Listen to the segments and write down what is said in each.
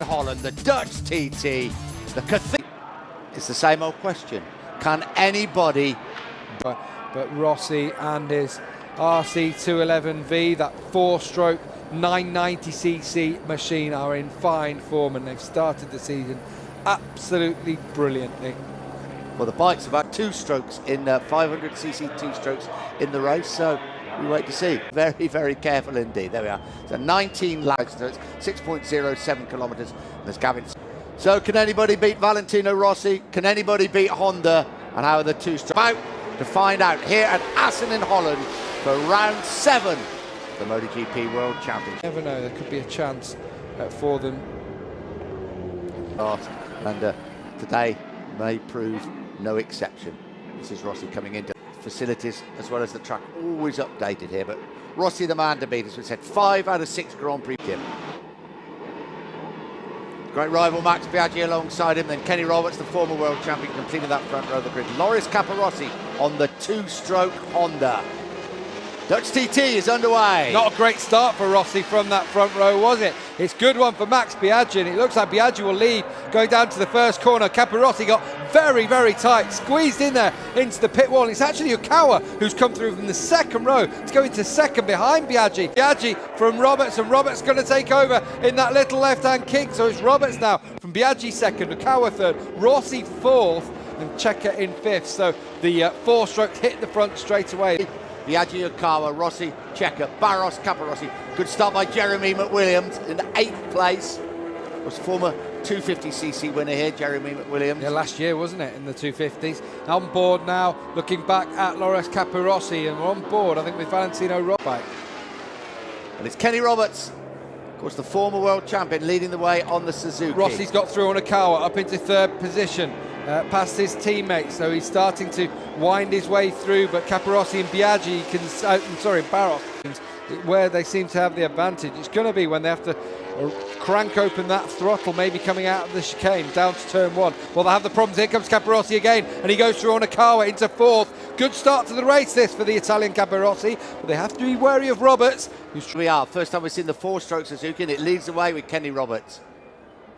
Holland, the Dutch TT, the Cathedral. It's the same old question. Can anybody... But Rossi and his RC211V, that 4-stroke 990cc machine, are in fine form, and they've started the season absolutely brilliantly. Well, the bike's about 2 strokes in 500cc 2 strokes in the race, so we wait to see. Very, very careful indeed. There we are. So 19 laps, so it's 6.07 kilometres. There's Gavin. So can anybody beat Valentino Rossi? Can anybody beat Honda? And how are the 2 strokes? About to find out here at Essen in Holland for round 7 of the MotoGP World Championship. You never know, there could be a chance for them. And today may prove no exception. This is Rossi coming into facilities as well as the track, always updated here, but Rossi the man to beat, as we said, 5 out of 6 Grand Prix. Great rival Max Biaggi alongside him, then Kenny Roberts, the former world champion, completing that front row of the grid. Loris Capirossi on the 2-stroke Honda. Dutch TT is underway. Not a great start for Rossi from that front row, was it? It's a good one for Max Biaggi, and it looks like Biaggi will lead going down to the first corner. Capirossi got very, very tight, squeezed in there into the pit wall. And it's actually Okawa who's come through from the second row to go into second behind Biaggi. Biaggi from Roberts, and Roberts going to take over in that little left-hand kick. So it's Roberts now from Biaggi second, Okawa third, Rossi fourth, and Checker in fifth. So the 4-strokes hit the front straight away. Biaggi, Okawa, Rossi, Checker, Barros, Capirossi. Good start by Jeremy McWilliams in the 8th place. Was former 250cc winner here, Jeremy McWilliams. Yeah, last year, wasn't it, in the 250s. On board now, looking back at Loris Capirossi, and we're on board, I think, with Valentino Rossi. And it's Kenny Roberts, of course, the former world champion, leading the way on the Suzuki. Rossi's got through on Okawa, up into 3rd position. Past his teammates, so he's starting to wind his way through, but Capirossi and Biaggi Barros, where they seem to have the advantage, it's going to be when they have to crank open that throttle, maybe coming out of the chicane down to turn 1. Well, they have the problems. Here comes Capirossi again, and he goes through on Okawa into 4th. Good start to the race this for the Italian Capirossi, but they have to be wary of Roberts. We are. First time we've seen the 4-stroke Suzuki, and it leads the way with Kenny Roberts.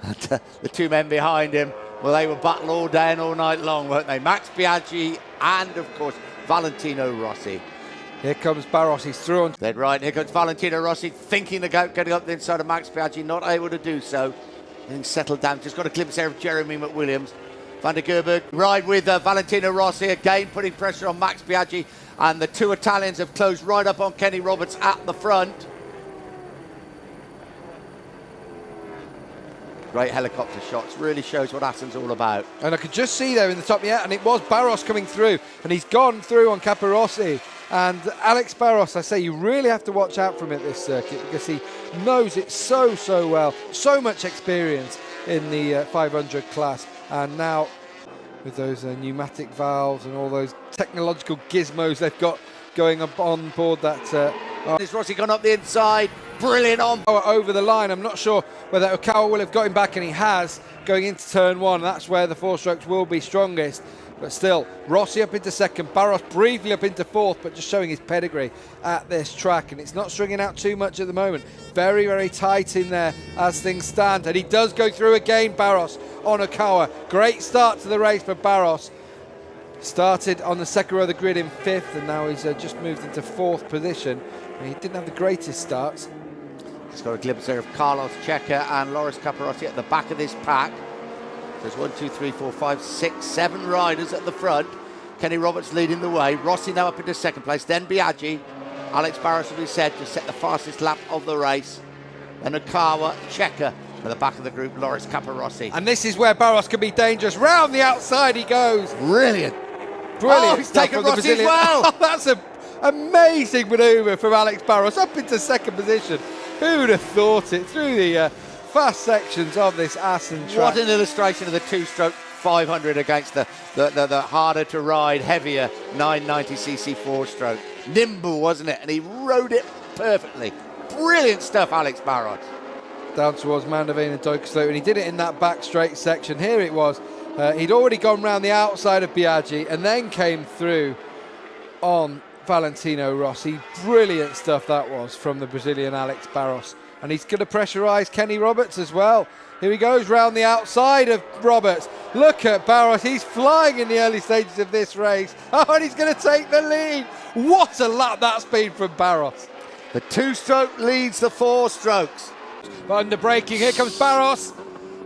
The 2 men behind him, well, they will battle all day and all night long, weren't they? Max Biaggi and, of course, Valentino Rossi. Here comes Barros, he's through on... Dead right, here comes Valentino Rossi, thinking about getting up the inside of Max Biaggi, not able to do so. Everything settled down, just got a glimpse there of Jeremy McWilliams. Van der Gerberg ride with Valentino Rossi, again putting pressure on Max Biaggi, and the 2 Italians have closed right up on Kenny Roberts at the front. Great helicopter shots, really shows what Essen's all about. And I could just see there in the top, yeah, and it was Barros coming through, and he's gone through on Capirossi. And Alex Barros, I say, you really have to watch out for him at this circuit, because he knows it so, so well. So much experience in the 500 class, and now with those pneumatic valves and all those technological gizmos they've got going up on board that... Has Rossi gone up the inside? Brilliant on over the line. I'm not sure whether Okawa will have got him back, and he has, going into turn 1. That's where the 4-strokes will be strongest. But still, Rossi up into 2nd, Barros briefly up into 4th, but just showing his pedigree at this track, and it's not stringing out too much at the moment. Very, very tight in there as things stand, and he does go through again, Barros, on Okawa. Great start to the race for Barros. Started on the 2nd row of the grid in 5th, and now he's just moved into 4th position. And he didn't have the greatest starts. Just got a glimpse there of Carlos Checker and Loris Capirossi at the back of this pack. There's 1, 2, 3, 4, 5, 6, 7 riders at the front. Kenny Roberts leading the way. Rossi now up into 2nd place. Then Biaggi. Alex Barros, as we said, to set the fastest lap of the race. Then Okawa, Checker. At the back of the group, Loris Capirossi. And this is where Barros can be dangerous. Round the outside he goes. Brilliant. Brilliant. Oh, he's taken Rossi as well. Oh, that's an amazing manoeuvre from Alex Barros up into 2nd position. Who would have thought it, through the fast sections of this Essen track. What an illustration of the 2-stroke 500 against the harder to ride, heavier 990cc 4-stroke. Nimble, wasn't it? And he rode it perfectly. Brilliant stuff, Alex Barros. Down towards Mandeveen and Dokesloot, and he did it in that back straight section. Here it was. He'd already gone round the outside of Biaggi and then came through on Valentino Rossi. Brilliant stuff that was from the Brazilian Alex Barros and he's going to pressurise Kenny Roberts as well. Here he goes round the outside of Roberts. Look at Barros, he's flying in the early stages of this race. Oh, and he's going to take the lead. What a lap that's been from Barros. The 2-stroke leads the 4 strokes. But under braking, here comes Barros,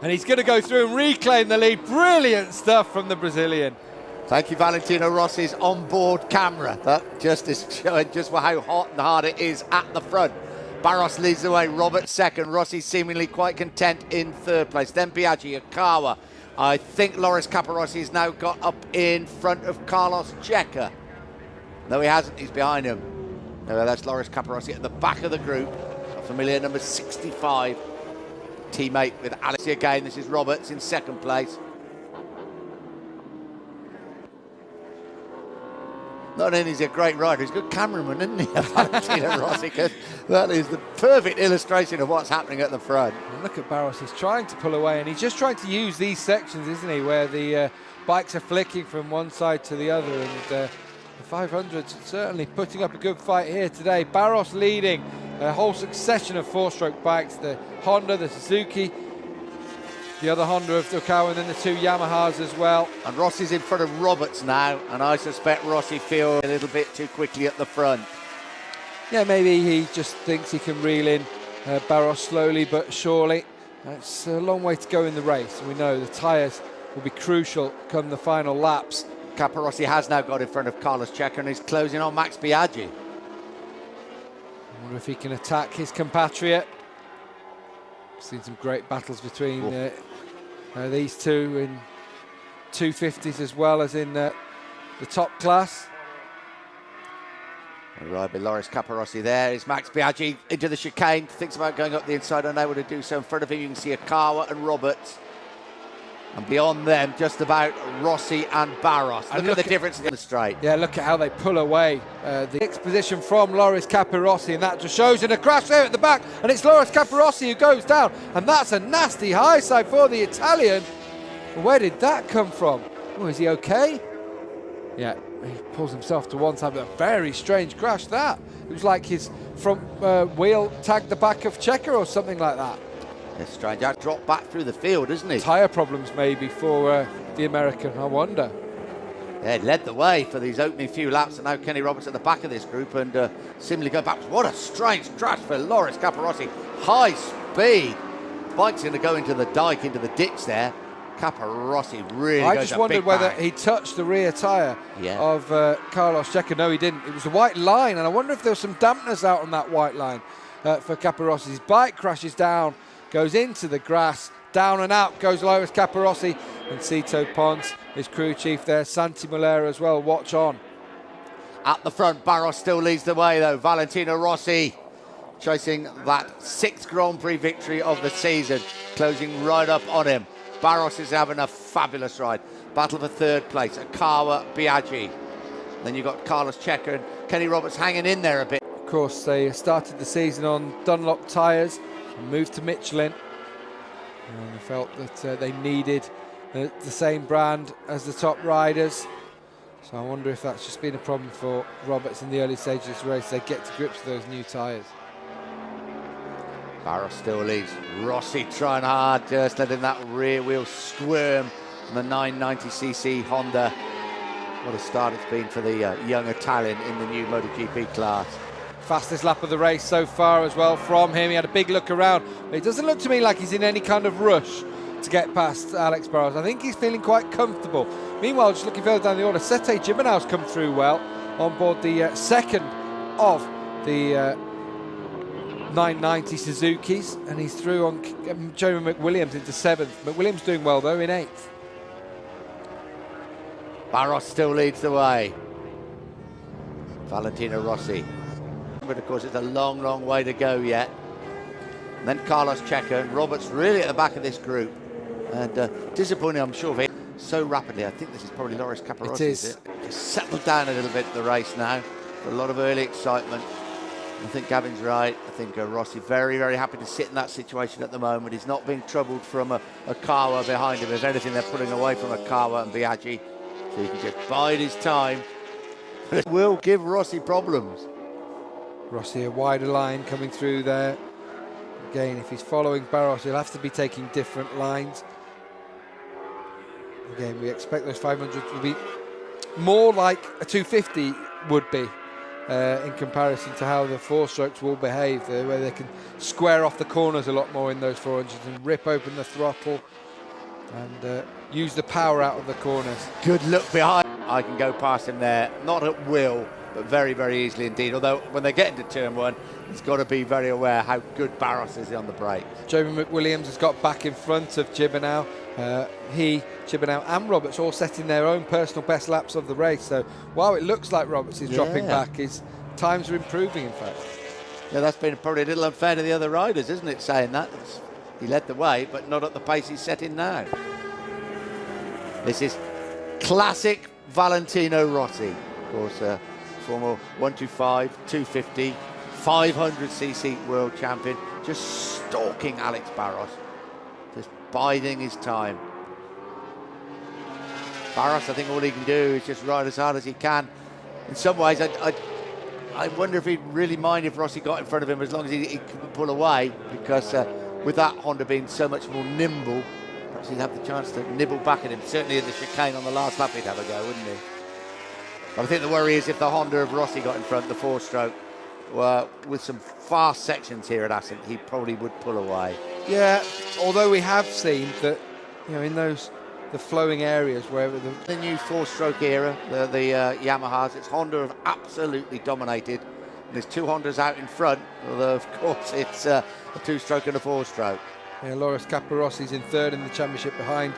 and he's going to go through and reclaim the lead. Brilliant stuff from the Brazilian. Thank you, Valentino Rossi's onboard camera. That just is showing just how hot and hard it is at the front. Barros leads the way, Roberts second, Rossi seemingly quite content in third place. Then Biaggi, Okawa. I think Loris Capirossi has now got up in front of Carlos Checa. No, he hasn't, he's behind him. No, that's Loris Capirossi at the back of the group. Familiar number 65, teammate with Alex again. This is Roberts in second place. Not only is he a great rider, he's a good cameraman, isn't he, Valentino Rossi? Because that is the perfect illustration of what's happening at the front. And look at Barros, he's trying to pull away, and he's just trying to use these sections, isn't he, where the bikes are flicking from one side to the other, and the 500's certainly putting up a good fight here today. Barros leading a whole succession of 4-stroke bikes, the Honda, the Suzuki, the other Honda of Okawa, and then the 2 Yamahas as well. And Rossi's in front of Roberts now, and I suspect Rossi feels a little bit too quickly at the front. Yeah, maybe he just thinks he can reel in Barros slowly but surely. It's a long way to go in the race. We know the tyres will be crucial come the final laps. Capirossi has now got in front of Carlos Checa and is closing on Max Biaggi. I wonder if he can attack his compatriot. Seen some great battles between these two in 250s as well as in the top class. Right, but Loris Capirossi there is Max Biaggi into the chicane, thinks about going up the inside, unable to do so. In front of him you can see Okawa and Roberts. And beyond them, just about Rossi and Barros. Look at the difference in the straight. Yeah, look at how they pull away. The next position from Loris Capirossi, and that just shows in a crash there at the back. And it's Loris Capirossi who goes down. And that's a nasty high side for the Italian. Where did that come from? Oh, is he okay? Yeah, he pulls himself to one side, but a very strange crash that. It was like his front wheel tagged the back of Checa or something like that. It's strange. I'd dropped back through the field, isn't he? Tyre problems maybe for the American, I wonder. Yeah, it led the way for these opening few laps, and now Kenny Roberts at the back of this group and seemingly going backwards. What a strange crash for Loris Capirossi. High speed. Bike's going to go into the dike, into the ditch there. Capirossi really I just wondered whether he touched the rear tyre of Carlos Checa. No, he didn't. It was a white line, and I wonder if there was some dampness out on that white line for Capirossi. His bike crashes down, goes into the grass, down and out goes Loris Capirossi, and Cito Pons, his crew chief there, Santi Mulera as well, watch on. At the front, Barros still leads the way though. Valentino Rossi chasing that 6th Grand Prix victory of the season, closing right up on him. Barros is having a fabulous ride. Battle for 3rd place, Okawa, Biaggi. Then you've got Carlos Checa and Kenny Roberts hanging in there a bit. Of course, they started the season on Dunlop tyres, moved to Michelin, and they felt that they needed the same brand as the top riders. So I wonder if that's just been a problem for Roberts in the early stages of the race. They get to grips with those new tyres. Barros still leads. Rossi trying hard, just letting that rear wheel squirm on the 990cc Honda. What a start it's been for the young Italian in the new MotoGP class. Fastest lap of the race so far as well from him. He had a big look around, but it doesn't look to me like he's in any kind of rush to get past Alex Barros. I think he's feeling quite comfortable. Meanwhile, just looking further down the order, Sete Gibernau's come through well on board the second of the 990 Suzukis, and he's through on Jeremy McWilliams into 7th. McWilliams doing well though in 8th. Barros still leads the way. Valentino Rossi. But of course it's a long, long way to go yet. And then Carlos Checa and Roberts really at the back of this group. And disappointing, I'm sure, for him so rapidly. I think this is probably Loris Capirossi. It is. Just settled down a little bit the race now. A lot of early excitement. I think Gavin's right. I think Rossi very, very happy to sit in that situation at the moment. He's not being troubled from Okawa behind him. If anything, they're pulling away from Okawa and Biaggi. So he can just bide his time. But it will give Rossi problems. Rossi a wider line coming through there. Again, if he's following Barros, he'll have to be taking different lines. Again, we expect those 500s to be more like a 250 would be in comparison to how the 4-strokes will behave, where they can square off the corners a lot more in those 400s and rip open the throttle and use the power out of the corners. Good look behind. I can go past him there, not at will, but very, very easily indeed. Although when they get into turn 1, he's got to be very aware how good Barros is on the brakes. Jamie McWilliams has got back in front of Gibernau. Gibernau and Roberts all setting their own personal best laps of the race. So while it looks like Roberts is dropping back, his times are improving, in fact. Yeah, that's been probably a little unfair to the other riders, isn't it, saying that? He led the way, but not at the pace he's setting now. This is classic Valentino Rossi. Of course, former 125, 250, 500cc world champion, just stalking Alex Barros, just biding his time. Barros, I think all he can do is just ride as hard as he can. In some ways, I wonder if he'd really mind if Rossi got in front of him as long as he couldn't pull away, because with that Honda being so much more nimble, perhaps he'd have the chance to nibble back at him. Certainly in the chicane on the last lap he'd have a go, wouldn't he? But I think the worry is if the Honda of Rossi got in front, the 4-stroke, with some fast sections here at Essen, he probably would pull away. Yeah, although we have seen that, you know, in those the flowing areas where the new 4-stroke era, the Yamahas, it's Honda have absolutely dominated. And there's 2 Hondas out in front, although of course it's a 2-stroke and a 4-stroke. Yeah, Loris Caparossi's in third in the championship behind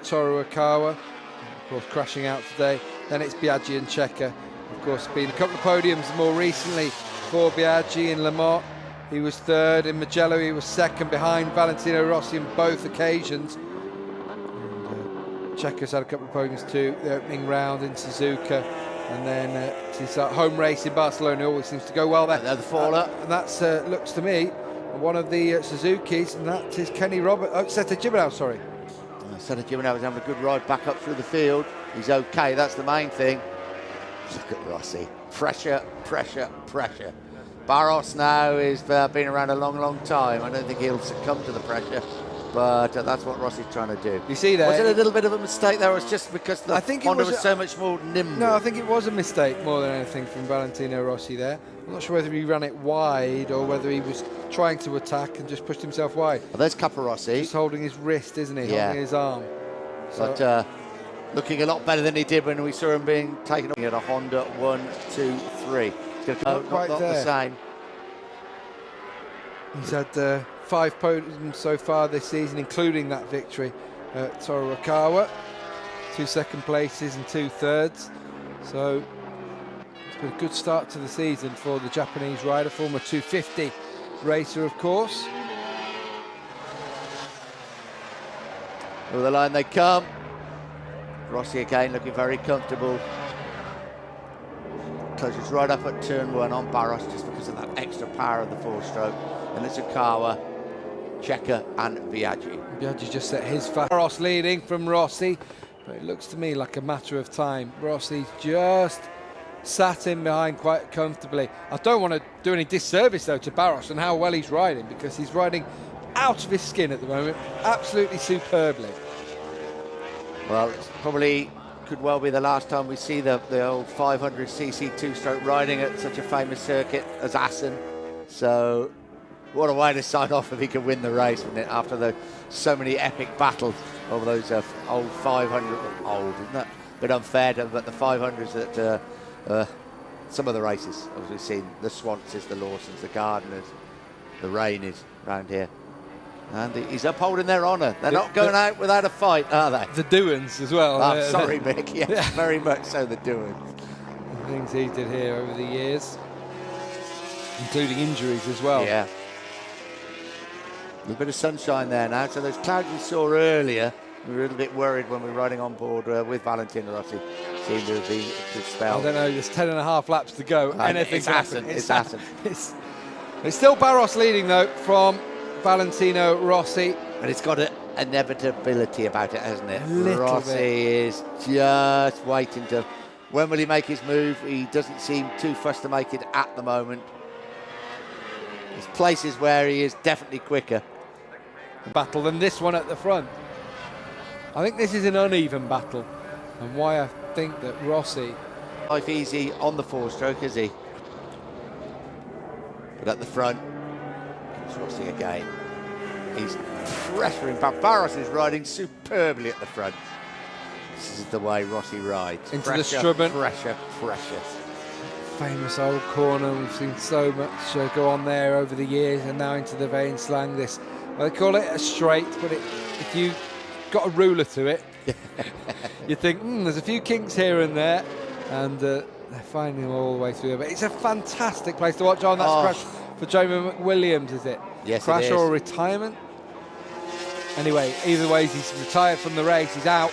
Toru Okawa, of course crashing out today. Then it's Biaggi and Checker. Of course, been a couple of podiums more recently for Biaggi in Le Mans. He was third. In Mugello, he was second behind Valentino Rossi on both occasions. And Checker's had a couple of podiums too, the opening round in Suzuka. And then his home race in Barcelona always seems to go well there. Another faller. And that's, looks to me, one of the Suzukis, and that is Kenny Roberts. Oh, Seta Gibernau, sorry. Seta Gibernau was having a good ride back up through the field. He's okay, that's the main thing. Look at Rossi. Pressure, pressure, pressure. Barros now has been around a long, long time. I don't think he'll succumb to the pressure, but that's what Rossi's trying to do. You see there? Was it a little bit of a mistake there, or was it just because the Honda was so much more nimble? No, I think it was a mistake more than anything from Valentino Rossi there. I'm not sure whether he ran it wide or whether he was trying to attack and just pushed himself wide. Well, there's Caparossi. He's holding his wrist, isn't he? Yeah. Holding his arm. But looking a lot better than he did when we saw him being taken at a Honda 1, 2, 3. Not quite not there. The same. He's had 5 podiums so far this season, including that victory at Toru Okawa. 2 second places and 2 thirds. So it's been a good start to the season for the Japanese rider, former 250 racer, of course. Over the line they come. Rossi again looking very comfortable. Closes right up at turn 1 on Barros just because of that extra power of the 4-stroke. And it's Okawa, Checker and Biaggi. Biaggi just set his fast. Barros leading from Rossi, but it looks to me like a matter of time. Rossi just sat in behind quite comfortably. I don't want to do any disservice though to Barros and how well he's riding, because he's riding out of his skin at the moment, absolutely superbly. Well, it's probably could well be the last time we see the old 500cc 2-stroke riding at such a famous circuit as Essen. So what a way to sign off if he could win the race, wouldn't it, after so many epic battles over those old 500, old, isn't that? A bit unfair, but the 500s that some of the races, as we've seen, the Swanses, the Lawsons, the Gardeners, the Rainies around here. And he's upholding their honour. They're not going out without a fight, are they? The Doohans as well. Oh, sorry, Mick. Yeah, very much so, the Doohans. The things he did here over the years, including injuries as well. Yeah. A little bit of sunshine there now. So those clouds we saw earlier, we were a little bit worried when we were riding on board with Valentino Rossi. Seemed to be a spell. I don't know, there's 10.5 laps to go. Anything's Essen. It's Essen. It's still Barros leading, though, from Valentino Rossi. And it's got an inevitability about it, hasn't it? Rossi is just waiting to... When will he make his move? He doesn't seem too fussed to make it at the moment. There's places where he is definitely quicker. Battle than this one at the front. I think this is an uneven battle, and why I think that Rossi... Life easy on the four-stroke, is he? But at the front, it's Rossi again. He's pressuring back. Barros is riding superbly at the front. This is the way Rossi rides. Into the Strubben. Pressure, pressure. Famous old corner. We've seen so much go on there over the years, and now into the vein slang. This, well, they call it a straight, but if you got a ruler to it, you think, there's a few kinks here and there, and they're finding them all the way through. But it's a fantastic place to watch on. That's crash for Jamie McWilliams, is it? Yes, crash it is. or retirement? Anyway, either way, he's retired from the race. He's out.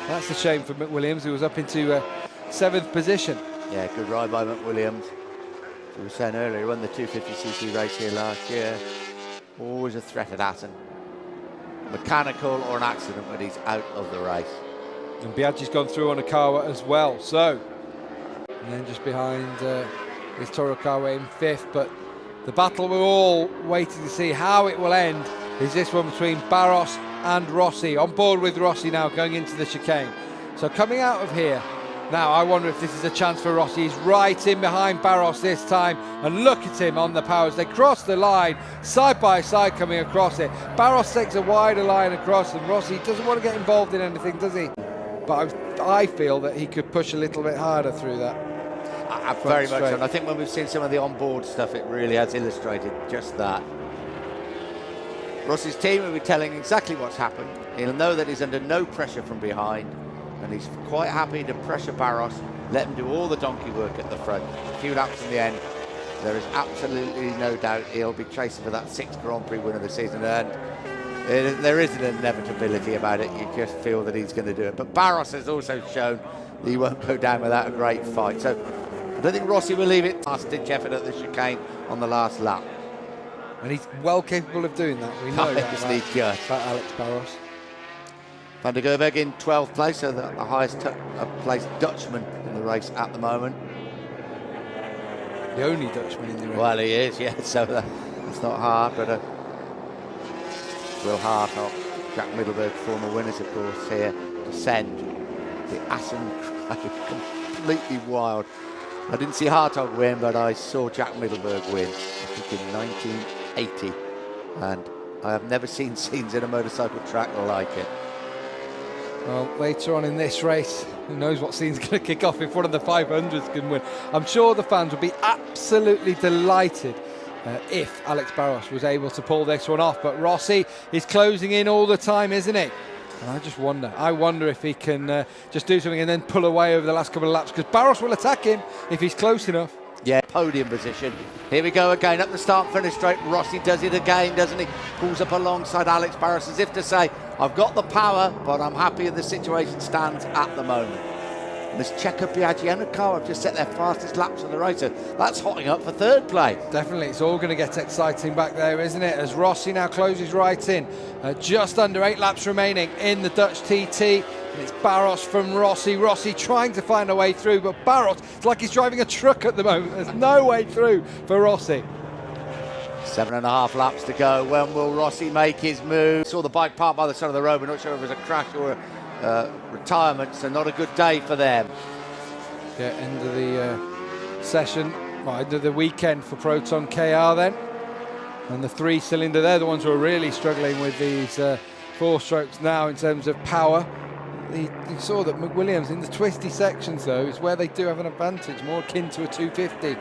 That's a shame for McWilliams, who was up into 7th position. Yeah, good ride by McWilliams. As we were saying earlier, he won the 250cc race here last year. Always a threat at Essen. Mechanical or an accident when he's out of the race. And Biaggi's gone through on Okawa as well. So, and then just behind is Torokawa in 5th. But the battle we're all waiting to see how it will end is this one between Barros and Rossi. On board with Rossi now, going into the chicane. So coming out of here, now I wonder if this is a chance for Rossi. He's right in behind Barros this time, and look at him on the powers. They cross the line, side by side coming across it. Barros takes a wider line across, and Rossi doesn't want to get involved in anything, does he? But I feel that he could push a little bit harder through that. Very much so. And I think when we've seen some of the onboard stuff, it really has illustrated just that. Rossi's team will be telling exactly what's happened. He'll know that he's under no pressure from behind, and he's quite happy to pressure Barros, let him do all the donkey work at the front. A few laps in the end, there is absolutely no doubt he'll be chasing for that 6th Grand Prix win of the season, and there is an inevitability about it. You just feel that he's going to do it. But Barros has also shown that he won't go down without a great fight. So I don't think Rossi will leave it last-ditch effort at the chicane on the last lap. And he's well capable of doing that. We know that about Alex Barros. Van der Gerberg in 12th place, so the highest placed Dutchman in the race at the moment. The only Dutchman in the race. Well, he is, yeah, so that's not hard, but Will Hartog, Jack Middelberg, former winners, of course, here to send the Essen crowd completely wild. I didn't see Hartog win, but I saw Jack Middelberg win, I think in 1980, and I have never seen scenes in a motorcycle track like it. Well, later on in this race, who knows what scene's going to kick off if one of the 500s can win. I'm sure the fans would be absolutely delighted if Alex Barros was able to pull this one off. But Rossi is closing in all the time, isn't he? And I wonder if he can just do something and then pull away over the last couple of laps, because Barros will attack him if he's close enough. Yeah, podium position. Here we go again, up the start finish straight. Rossi does it again, doesn't he? Pulls up alongside Alex Barros as if to say, I've got the power, but I'm happy as the situation stands at the moment. Miss Checo, Biaggi and Okawa have just set their fastest laps on the race. So that's hotting up for 3rd place. Definitely, it's all going to get exciting back there, isn't it? As Rossi now closes right in. Just under 8 laps remaining in the Dutch TT. And it's Barros from Rossi. Rossi trying to find a way through, but Barros, it's like he's driving a truck at the moment. There's no way through for Rossi. 7.5 laps to go. When will Rossi make his move? Saw the bike parked by the side of the road. We're not sure if it was a crash or a retirement, so not a good day for them. Yeah, end of the session, end of the weekend for Proton KR then. And the 3-cylinder, they're the ones who are really struggling with these 4-strokes now in terms of power. You saw that McWilliams in the twisty sections, though, is where they do have an advantage, more akin to a 250.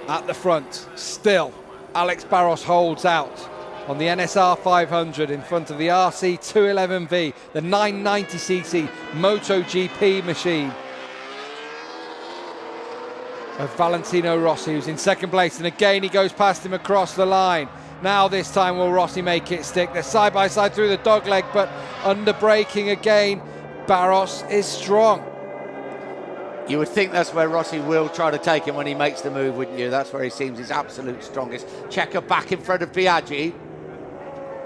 At the front, still, Alex Barros holds out on the NSR 500 in front of the RC 211V, the 990cc MotoGP machine of Valentino Rossi, who's in 2nd place, and again he goes past him across the line. Now this time will Rossi make it stick? They're side by side through the dogleg, but under braking again. Barros is strong. You would think that's where Rossi will try to take him when he makes the move, wouldn't you? That's where he seems his absolute strongest. Checker back in front of Biaggi.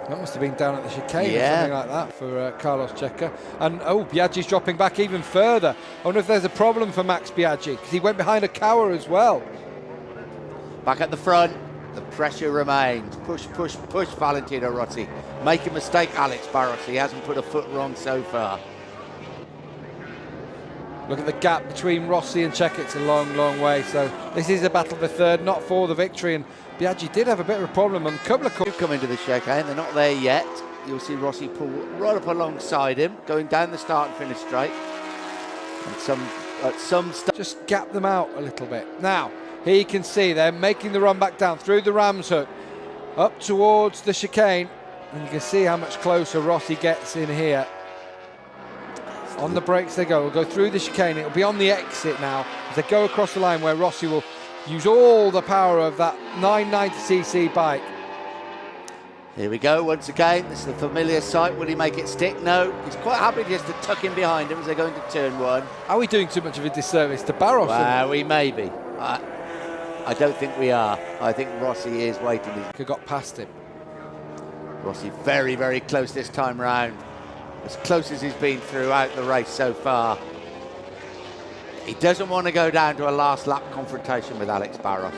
That must have been down at the chicane or something like that for Carlos Checker. And Biaggi's dropping back even further. I wonder if there's a problem for Max Biaggi, because he went behind Okawa as well. Back at the front, The pressure remains. Push, push, push Valentino Rossi. Make a mistake, Alex Barros. He hasn't put a foot wrong so far. Look at the gap between Rossi and Cech. It's a long, long way. So this is a battle for third, not for the victory. And Biaggi did have a bit of a problem on a couple of corners. Come into the chicane. They're not there yet. You'll see Rossi pull right up alongside him, going down the start and finish straight. And at some stage, just gap them out a little bit. Now, here you can see they're making the run back down through the Ram's Hook, up towards the chicane. And you can see how much closer Rossi gets in here. On the brakes they go. We'll go through the chicane. It'll be on the exit now as they go across the line where Rossi will use all the power of that 990cc bike. Here we go once again. This is the familiar sight. Will he make it stick? No. He's quite happy just to tuck in behind him as they go into turn one. Are we doing too much of a disservice to Barros? Well, we may be. I don't think we are. I think Rossi is waiting. He got past him. Rossi very, very close this time round. As close as he's been throughout the race so far. He doesn't want to go down to a last lap confrontation with Alex Barros.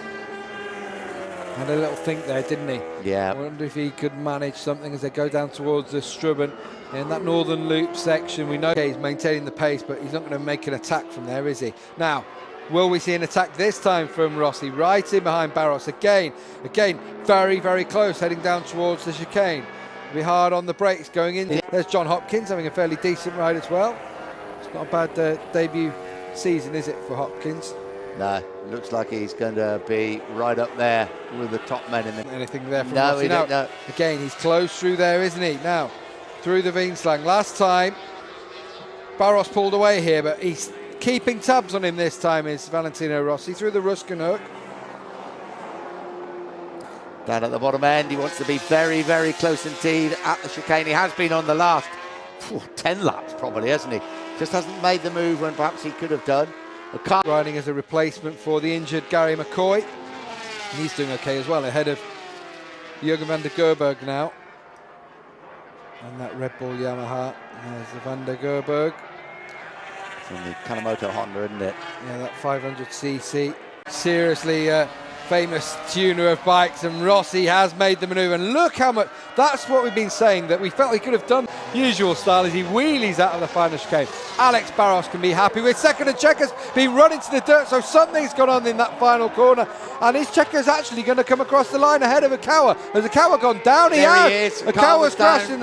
Had a little think there, didn't he? Yeah. I wonder if he could manage something as they go down towards the Strubben. In that northern loop section, we know he's maintaining the pace, but he's not going to make an attack from there, is he? Now, will we see an attack this time from Rossi? Right in behind Barros again. Again, very, very close, heading down towards the chicane. It'll be hard on the brakes going in. There's John Hopkins having a fairly decent ride as well. It's not a bad debut season, is it, for Hopkins? No, looks like he's going to be right up there with the top men in the... Anything there from No, Rossi? we don't know. Again, he's close through there, isn't he? Now, through the Veenslang. Last time, Barros pulled away here, but he's keeping tabs on him this time, is Valentino Rossi, through the Ruskin Hook. Down at the bottom end, he wants to be very, very close indeed at the chicane. He has been on the last 10 laps probably, hasn't he? Just hasn't made the move when perhaps he could have done. Riding as a replacement for the injured Gary McCoy. And he's doing okay as well, ahead of Jürgen van der Gerberg now. And that Red Bull Yamaha, there's the van der Gerberg. From the Kanemoto Honda, isn't it? Yeah, that 500cc. Seriously famous tuner of bikes, and Rossi has made the manoeuvre. And look how much, that's what we've been saying, that we felt he could have done. Usual style as he wheelies out of the final chicane. Alex Barros can be happy with second, and Cech's been run into the dirt, so something's gone on in that final corner. And his Cech's actually going to come across the line ahead of Okawa. Has Okawa gone down? He has. He is. Okawa's crashed in the